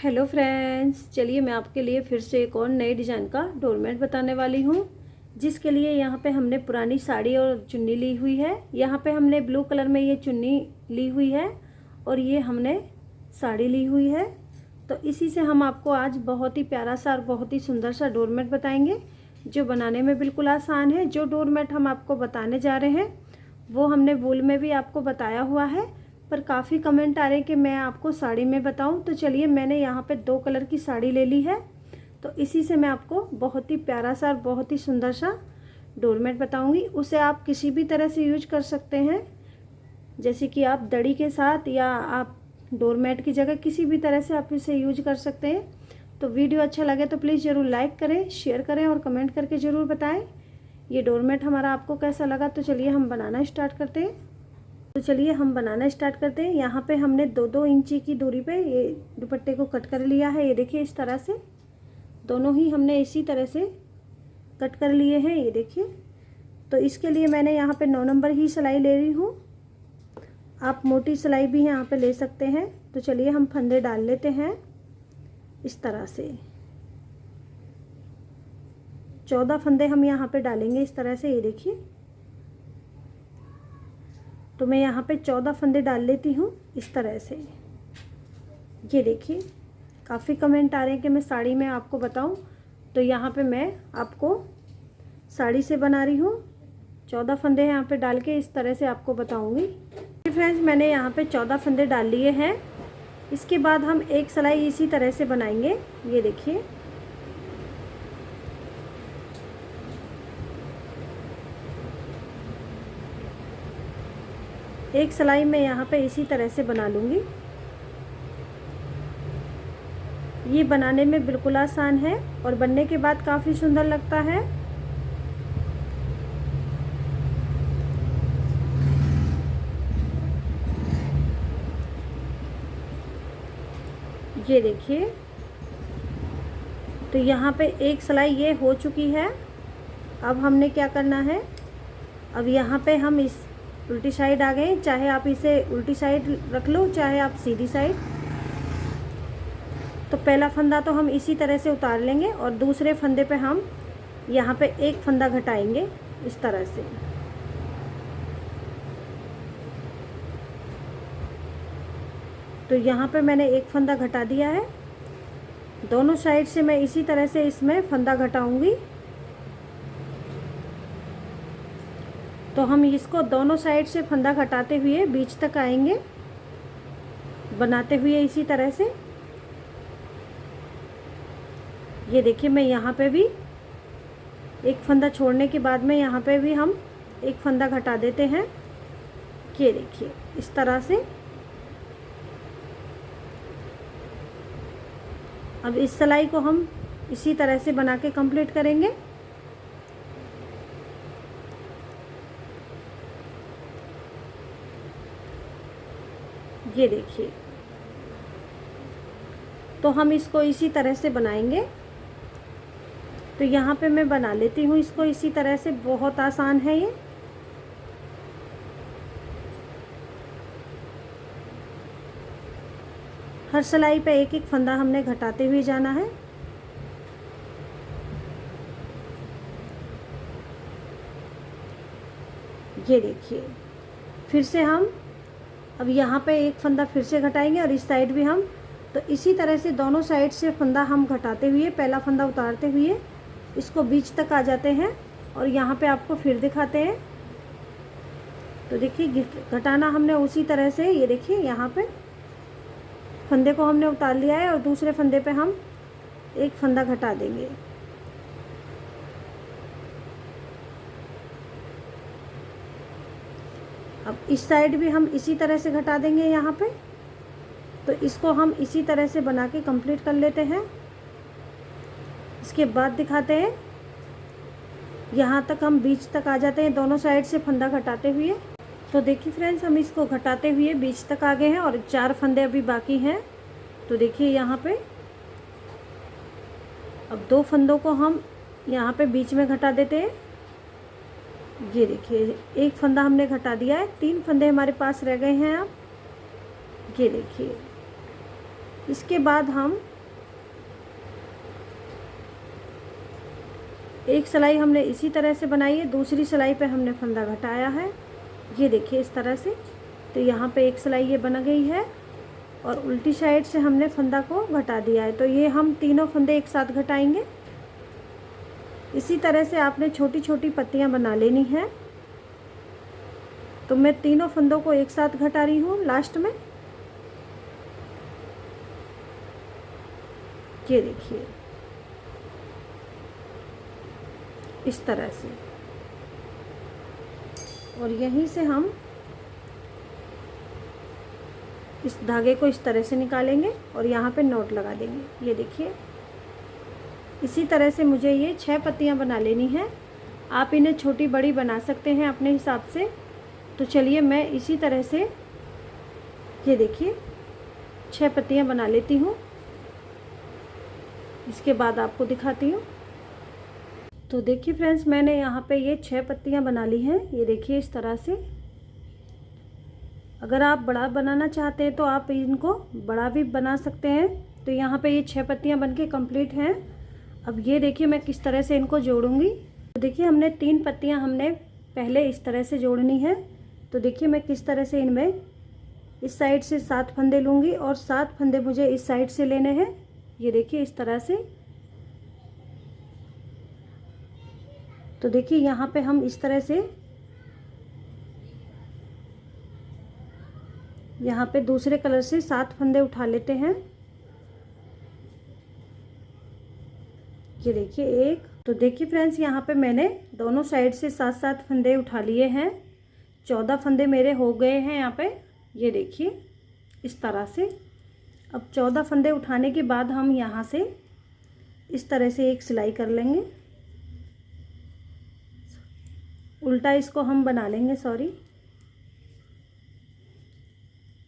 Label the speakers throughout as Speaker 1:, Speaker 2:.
Speaker 1: Hello friends, चलिए मैं आपके लिए फिर से एक और नए डिज़ाइन का डोरमेट बताने वाली हूँ। जिसके लिए यहाँ पे हमने पुरानी साड़ी और चुन्नी ली हुई है। यहाँ पे हमने ब्लू कलर में ये चुन्नी ली हुई है और ये हमने साड़ी ली हुई है। तो इसी से हम आपको आज बहुत ही प्यारा सा और बहुत ही सुंदर सा डोरमेट बताएंगे, जो बनाने में बिल्कुल आसान है। जो डोरमेट हम आपको बताने जा रहे हैं वो हमने वूल में भी आपको बताया हुआ है, पर काफ़ी कमेंट आ रहे हैं कि मैं आपको साड़ी में बताऊं। तो चलिए, मैंने यहाँ पे 2 कलर की साड़ी ले ली है, तो इसी से मैं आपको बहुत ही प्यारा सा और बहुत ही सुंदर सा डोरमेट बताऊंगी। उसे आप किसी भी तरह से यूज कर सकते हैं, जैसे कि आप दड़ी के साथ या आप डोरमेट की जगह किसी भी तरह से आप इसे यूज कर सकते हैं। तो वीडियो अच्छा लगे तो प्लीज़ ज़रूर लाइक करें, शेयर करें और कमेंट करके ज़रूर बताएं ये डोरमेट हमारा आपको कैसा लगा। तो चलिए हम बनाना स्टार्ट करते हैं। यहाँ पे हमने 2-2 इंची की दूरी पे ये दुपट्टे को कट कर लिया है। ये देखिए, इस तरह से दोनों ही हमने इसी तरह से कट कर लिए हैं। ये देखिए, तो इसके लिए मैंने यहाँ पे 9 नंबर ही सिलाई ले रही हूँ। आप मोटी सिलाई भी यहाँ पे ले सकते हैं। तो चलिए हम फंदे डाल लेते हैं इस तरह से। 14 फंदे हम यहाँ पे डालेंगे इस तरह से। ये देखिए, तो मैं यहाँ पे 14 फंदे डाल लेती हूँ इस तरह से। ये देखिए, काफ़ी कमेंट आ रहे हैं कि मैं साड़ी में आपको बताऊँ, तो यहाँ पे मैं आपको साड़ी से बना रही हूँ। 14 फंदे यहाँ पे डाल के इस तरह से आपको बताऊँगी। फ्रेंड्स, मैंने यहाँ पे 14 फंदे डाल लिए हैं। इसके बाद हम एक सिलाई इसी तरह से बनाएंगे। ये देखिए, एक सिलाई मैं यहाँ पे इसी तरह से बना लूँगी। ये बनाने में बिल्कुल आसान है और बनने के बाद काफ़ी सुंदर लगता है। ये देखिए, तो यहाँ पे एक सिलाई ये हो चुकी है। अब हमने क्या करना है, अब यहाँ पे हम इस उल्टी साइड आ गए। चाहे आप इसे उल्टी साइड रख लो, चाहे आप सीधी साइड। तो पहला फंदा तो हम इसी तरह से उतार लेंगे और दूसरे फंदे पे हम यहाँ पे एक फंदा घटाएंगे इस तरह से। तो यहाँ पे मैंने एक फंदा घटा दिया है। दोनों साइड से मैं इसी तरह से इसमें फंदा घटाऊंगी। तो हम इसको दोनों साइड से फंदा घटाते हुए बीच तक आएंगे, बनाते हुए इसी तरह से। ये देखिए, मैं यहाँ पे भी एक फंदा छोड़ने के बाद में यहाँ पे भी हम एक फंदा घटा देते हैं। ये देखिए, इस तरह से। अब इस सिलाई को हम इसी तरह से बना के कंप्लीट करेंगे। ये देखिए, तो हम इसको इसी तरह से बनाएंगे। तो यहाँ पे मैं बना लेती हूँ इसको इसी तरह से। बहुत आसान है ये। हर सिलाई पे एक एक फंदा हमने घटाते हुए जाना है। ये देखिए, फिर से हम अब यहाँ पे एक फंदा फिर से घटाएंगे और इस साइड भी हम। तो इसी तरह से दोनों साइड से फंदा हम घटाते हुए, पहला फंदा उतारते हुए इसको बीच तक आ जाते हैं और यहाँ पे आपको फिर दिखाते हैं। तो देखिए, घटाना हमने उसी तरह से। ये देखिए, यहाँ पे फंदे को हमने उतार लिया है और दूसरे फंदे पे हम एक फंदा घटा देंगे। अब इस साइड भी हम इसी तरह से घटा देंगे यहाँ पे। तो इसको हम इसी तरह से बना के कंप्लीट कर लेते हैं। इसके बाद दिखाते हैं, यहाँ तक हम बीच तक आ जाते हैं दोनों साइड से फंदा घटाते हुए। तो देखिए फ्रेंड्स, हम इसको घटाते हुए बीच तक आ गए हैं और 4 फंदे अभी बाकी हैं। तो देखिए, यहाँ पे अब 2 फंदों को हम यहाँ पे बीच में घटा देते हैं। ये देखिए, एक फंदा हमने घटा दिया है। 3 फंदे हमारे पास रह गए हैं। अब ये देखिए, इसके बाद हम एक सिलाई हमने इसी तरह से बनाई है, दूसरी सिलाई पे हमने फंदा घटाया है, ये देखिए इस तरह से। तो यहाँ पे एक सिलाई ये बन गई है और उल्टी साइड से हमने फंदा को घटा दिया है। तो ये हम तीनों फंदे एक साथ घटाएंगे। इसी तरह से आपने छोटी छोटी पत्तियाँ बना लेनी है। तो मैं तीनों फंदों को एक साथ घटा रही हूँ लास्ट में, ये देखिए इस तरह से। और यहीं से हम इस धागे को इस तरह से निकालेंगे और यहाँ पे नॉट लगा देंगे, ये देखिए। इसी तरह से मुझे ये 6 पत्तियाँ बना लेनी है। आप इन्हें छोटी बड़ी बना सकते हैं अपने हिसाब से। तो चलिए मैं इसी तरह से, ये देखिए 6 पत्तियाँ बना लेती हूँ, इसके बाद आपको दिखाती हूँ। तो देखिए फ्रेंड्स, मैंने यहाँ पे ये 6 पत्तियाँ बना ली हैं, ये देखिए इस तरह से। अगर आप बड़ा बनाना चाहते हैं तो आप इनको बड़ा भी बना सकते हैं। तो यहाँ पे ये 6 पत्तियाँ बनके कंप्लीट हैं। अब ये देखिए मैं किस तरह से इनको जोड़ूंगी। तो देखिए हमने 3 पत्तियाँ हमने पहले इस तरह से जोड़नी है। तो देखिए मैं किस तरह से इनमें इस साइड से 7 फंदे लूँगी और 7 फंदे मुझे इस साइड से लेने हैं, ये देखिए इस तरह से। तो देखिए यहाँ पे हम इस तरह से यहाँ पे दूसरे कलर से 7 फंदे उठा लेते हैं, ये देखिए एक। तो देखिए फ्रेंड्स, यहाँ पे मैंने दोनों साइड से 7-7 फंदे उठा लिए हैं। 14 फंदे मेरे हो गए हैं यहाँ पे, ये देखिए इस तरह से। अब 14 फंदे उठाने के बाद हम यहाँ से इस तरह से एक सिलाई कर लेंगे, उल्टा इसको हम बना लेंगे, सॉरी।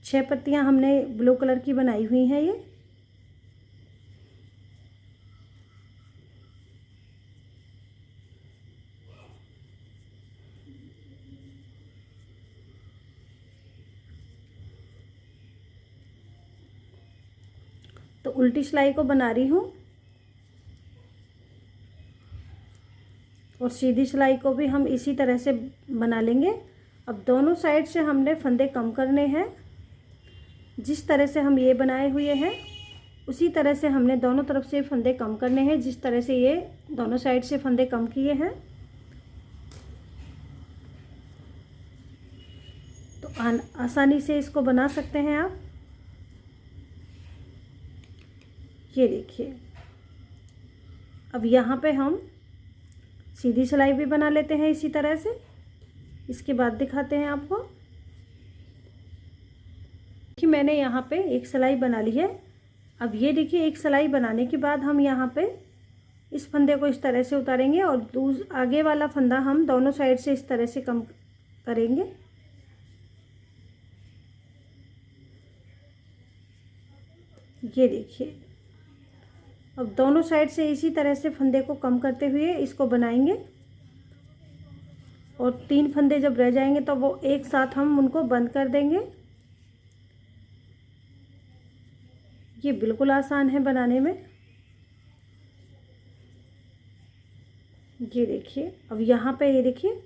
Speaker 1: 6 पत्तियाँ हमने ब्लू कलर की बनाई हुई हैं ये। तो उल्टी सिलाई को बना रही हूँ और सीधी सिलाई को भी हम इसी तरह से बना लेंगे। अब दोनों साइड से हमने फंदे कम करने हैं। जिस तरह से हम ये बनाए हुए हैं उसी तरह से हमने दोनों तरफ से फंदे कम करने हैं, जिस तरह से ये दोनों साइड से फंदे कम किए हैं। तो आसानी से इसको बना सकते हैं आप, ये देखिए। अब यहाँ पे हम सीधी सिलाई भी बना लेते हैं इसी तरह से, इसके बाद दिखाते हैं आपको कि मैंने यहाँ पे एक सिलाई बना ली है। अब ये देखिए एक सिलाई बनाने के बाद हम यहाँ पे इस फंदे को इस तरह से उतारेंगे और आगे वाला फंदा हम दोनों साइड से इस तरह से कम करेंगे, ये देखिए। अब दोनों साइड से इसी तरह से फंदे को कम करते हुए इसको बनाएंगे और 3 फंदे जब रह जाएंगे तो वो एक साथ हम उनको बंद कर देंगे। ये बिल्कुल आसान है बनाने में, ये देखिए। अब यहाँ पे ये देखिए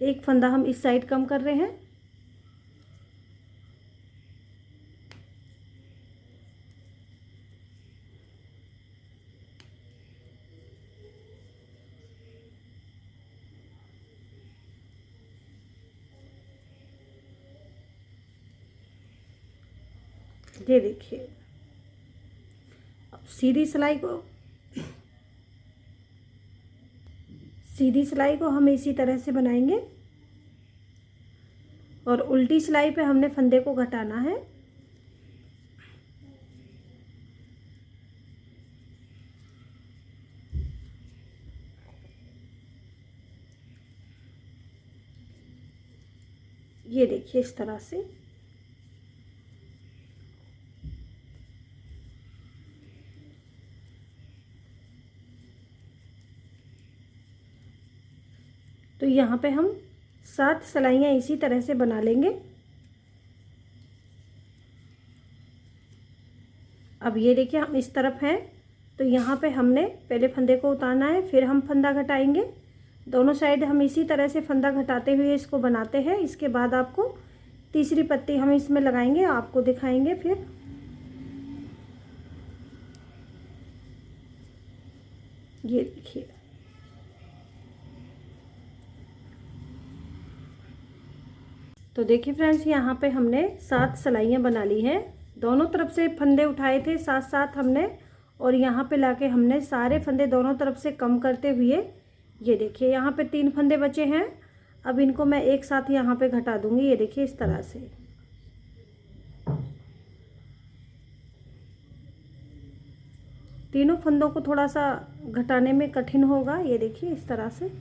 Speaker 1: एक फंदा हम इस साइड कम कर रहे हैं, ये देखिए। अब सीधी सिलाई को हम इसी तरह से बनाएंगे और उल्टी सिलाई पे हमने फंदे को घटाना है। ये देखिए इस तरह से। तो यहाँ पे हम 7 सिलाइयाँ इसी तरह से बना लेंगे। अब ये देखिए हम इस तरफ हैं तो यहाँ पे हमने पहले फंदे को उतारना है, फिर हम फंदा घटाएंगे। दोनों साइड हम इसी तरह से फंदा घटाते हुए इसको बनाते हैं। इसके बाद आपको तीसरी पत्ती हम इसमें लगाएंगे, आपको दिखाएंगे फिर। ये देखिए, तो देखिए फ्रेंड्स, यहाँ पे हमने 7 सिलाइयाँ बना ली हैं। दोनों तरफ से फंदे उठाए थे 7-7 हमने, और यहाँ पे लाके हमने सारे फंदे दोनों तरफ से कम करते हुए, ये देखिए यहाँ पे 3 फंदे बचे हैं। अब इनको मैं एक साथ यहाँ पे घटा दूंगी। ये देखिए इस तरह से। तीनों फंदों को थोड़ा सा घटाने में कठिन होगा। ये देखिए इस तरह से।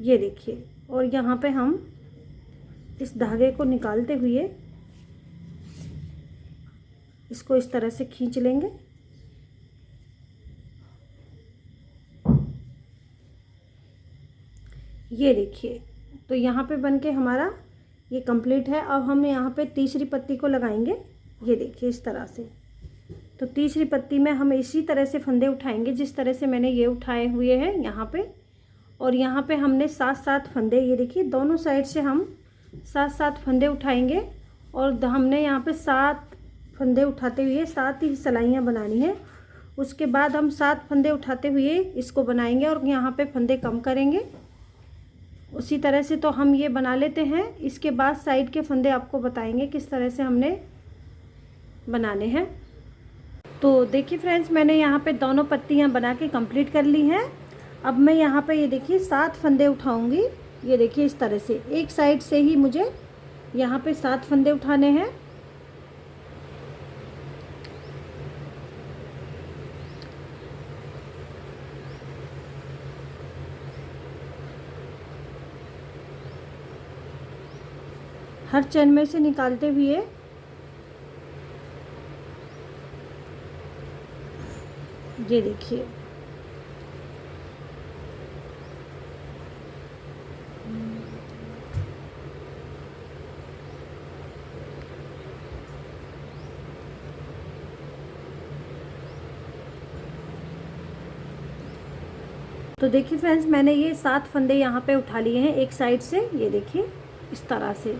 Speaker 1: ये देखिए, और यहाँ पे हम इस धागे को निकालते हुए इसको इस तरह से खींच लेंगे। ये देखिए, तो यहाँ पे बनके हमारा ये कंप्लीट है। अब हम यहाँ पे तीसरी पत्ती को लगाएंगे। ये देखिए इस तरह से। तो तीसरी पत्ती में हम इसी तरह से फंदे उठाएंगे जिस तरह से मैंने ये उठाए हुए हैं यहाँ पे। और यहाँ पे हमने 7-7 फंदे, ये देखिए दोनों साइड से हम 7-7 फंदे उठाएंगे। और हमने यहाँ पे 7 फंदे उठाते हुए 7 ही सिलाइयाँ बनानी है। उसके बाद हम 7 फंदे उठाते हुए इसको बनाएंगे और यहाँ पे फंदे कम करेंगे। उसी तरह से तो हम ये बना लेते हैं। इसके बाद साइड के फंदे आपको बताएंगे किस तरह से हमने बनाने हैं। तो देखिए फ्रेंड्स, मैंने यहाँ पे दोनों पत्तियाँ बना के कंप्लीट कर ली हैं। अब मैं यहाँ पे ये देखिए 7 फंदे उठाऊंगी। ये देखिए इस तरह से एक साइड से ही मुझे यहाँ पे 7 फंदे उठाने हैं। हर चैन में से निकालते हुए ये देखिए, तो देखिए फ्रेंड्स, मैंने ये 7 फंदे यहाँ पे उठा लिए हैं एक साइड से। ये देखिए इस तरह से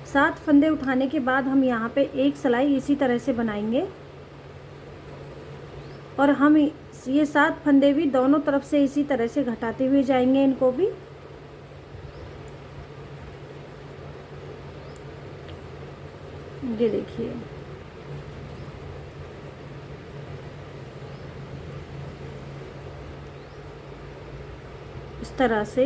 Speaker 1: 7 फंदे उठाने के बाद हम यहाँ पे एक सिलाई इसी तरह से बनाएंगे। और हम ये 7 फंदे भी दोनों तरफ से इसी तरह से घटाते हुए जाएंगे इनको भी। ये देखिए, इस तरह से।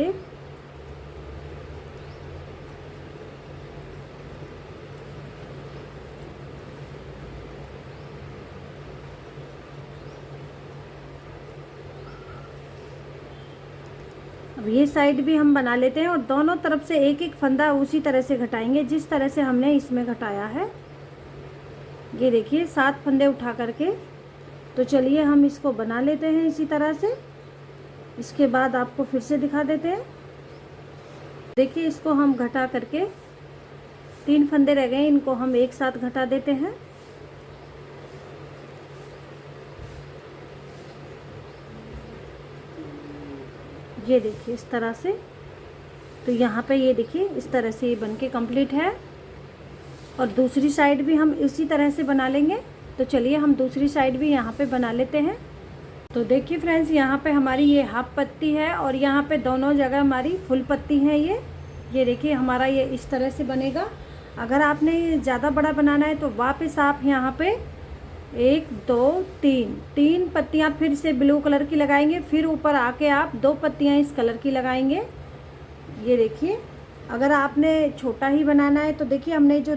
Speaker 1: अब ये साइड भी हम बना लेते हैं और दोनों तरफ से एक एक फंदा उसी तरह से घटाएंगे जिस तरह से हमने इसमें घटाया है। ये देखिए 7 फंदे उठा करके। तो चलिए हम इसको बना लेते हैं इसी तरह से। इसके बाद आपको फिर से दिखा देते हैं। देखिए इसको हम घटा करके 3 फंदे रह गए, इनको हम एक साथ घटा देते हैं। ये देखिए इस तरह से। तो यहाँ पे ये देखिए इस तरह से ये बनके कंप्लीट है। और दूसरी साइड भी हम इसी तरह से बना लेंगे। तो चलिए हम दूसरी साइड भी यहाँ पे बना लेते हैं। तो देखिए फ्रेंड्स, यहाँ पे हमारी ये हाफ पत्ती है और यहाँ पे दोनों जगह हमारी फुल पत्ती है। ये देखिए हमारा ये इस तरह से बनेगा। अगर आपने ज़्यादा बड़ा बनाना है तो वापस आप यहाँ पे 1 2 3 पत्तियाँ फिर से ब्लू कलर की लगाएंगे। फिर ऊपर आके आप 2 पत्तियाँ इस कलर की लगाएंगे। ये देखिए, अगर आपने छोटा ही बनाना है तो देखिए हमने जो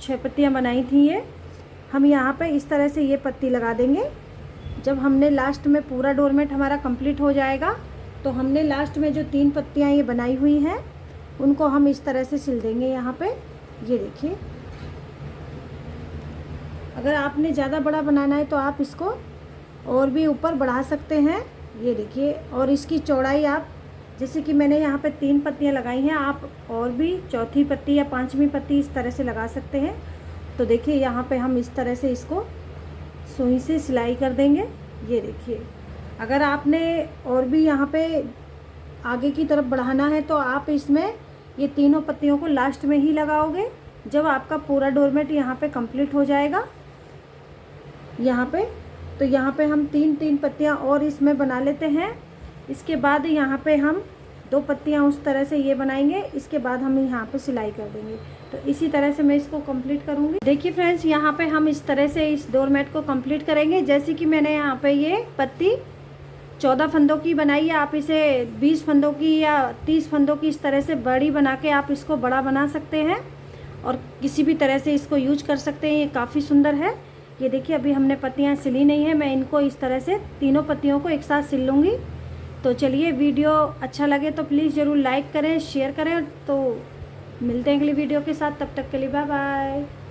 Speaker 1: 6 पत्तियाँ बनाई थी, ये हम यहाँ पे इस तरह से ये पत्ती लगा देंगे। जब हमने लास्ट में पूरा डोरमेट हमारा कंप्लीट हो जाएगा तो हमने लास्ट में जो 3 पत्तियाँ ये बनाई हुई हैं उनको हम इस तरह से सिल देंगे यहाँ पे। ये देखिए, अगर आपने ज़्यादा बड़ा बनाना है तो आप इसको और भी ऊपर बढ़ा सकते हैं। ये देखिए, और इसकी चौड़ाई आप जैसे कि मैंने यहाँ पे 3 पत्तियाँ लगाई हैं, आप और भी चौथी पत्ती या 5वीं पत्ती इस तरह से लगा सकते हैं। तो देखिए यहाँ पे हम इस तरह से इसको सुई से सिलाई कर देंगे। ये देखिए, अगर आपने और भी यहाँ पे आगे की तरफ बढ़ाना है तो आप इसमें ये तीनों पत्तियों को लास्ट में ही लगाओगे, जब आपका पूरा डोरमेट यहाँ पे कंप्लीट हो जाएगा। यहाँ पे तो यहाँ पे हम 3-3 पत्तियाँ और इसमें बना लेते हैं। इसके बाद यहाँ पे हम 2 पत्तियाँ उस तरह से ये बनाएंगे। इसके बाद हम यहाँ पे सिलाई कर देंगे। तो इसी तरह से मैं इसको कंप्लीट करूँगी। देखिए फ्रेंड्स, यहाँ पे हम इस तरह से इस डोरमेट को कंप्लीट करेंगे। जैसे कि मैंने यहाँ पे ये पत्ती 14 फंदों की बनाई है, आप इसे 20 फंदों की या 30 फंदों की इस तरह से बड़ी बना के आप इसको बड़ा बना सकते हैं और किसी भी तरह से इसको यूज कर सकते हैं। ये काफ़ी सुंदर है। ये देखिए, अभी हमने पत्तियाँ सिली नहीं है, मैं इनको इस तरह से तीनों पत्तियों को एक साथ सिल लूँगी। तो चलिए, वीडियो अच्छा लगे तो प्लीज़ ज़रूर लाइक करें, शेयर करें। तो मिलते हैं अगली वीडियो के साथ, तब तक के लिए बाय बाय।